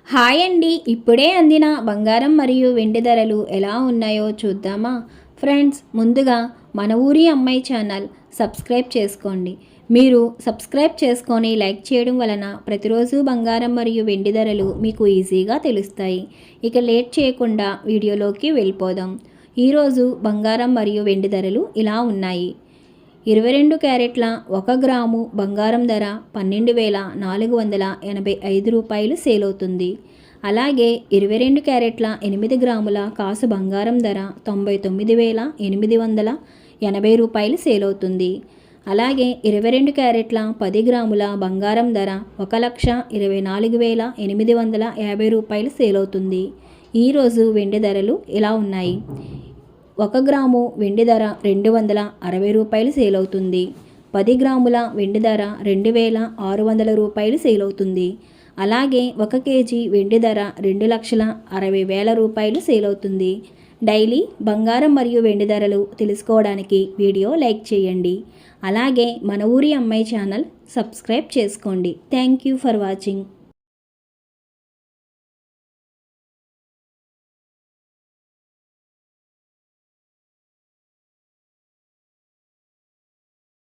Hi అండి. ఇప్పుడే అందిన బంగారం మరియు వెండి ధరలు ఎలా ఉన్నాయో చూద్దామా? ఫ్రెండ్స్, ముందుగా మన ఊరి అమ్మాయి ఛానల్ సబ్స్క్రైబ్ చేసుకోండి. మీరు సబ్స్క్రైబ్ చేసుకొని లైక్ చేయడం వలన ప్రతిరోజు బంగారం మరియు వెండి ధరలు మీకు ఈజీగా తెలుస్తాయి. ఇక లేట్ చేయకుండా వీడియోలోకి వెళ్ళిపోదాం. ఈరోజు బంగారం మరియు వెండి ధరలు ఇలా ఉన్నాయి. 22 క్యారెట్ల 1 గ్రాము బంగారం ధర 12,485 రూపాయలు సేల్ అవుతుంది. అలాగే 22 క్యారెట్ల 8 గ్రాముల కాసు బంగారం ధర 99,880 రూపాయలు సేల్ అవుతుంది. అలాగే 22 క్యారెట్ల 10 గ్రాముల బంగారం ధర 1,24,850 రూపాయలు సేల్ అవుతుంది. ఈరోజు వెండి ధరలు ఇలా ఉన్నాయి. 1 గ్రాము వెండి ధర 260 రూపాయలు సేల్ అవుతుంది. 10 గ్రాముల వెండి ధర 2,600 రూపాయలు సేల్ అవుతుంది. అలాగే 1 కేజీ వెండి ధర 2,60,000 రూపాయలు సేల్ అవుతుంది. డైలీ బంగారం మరియు వెండి ధరలు తెలుసుకోవడానికి వీడియో లైక్ చేయండి. అలాగే మన ఊరి అమ్మాయి ఛానల్ సబ్స్క్రైబ్ చేసుకోండి. Thank you for watching.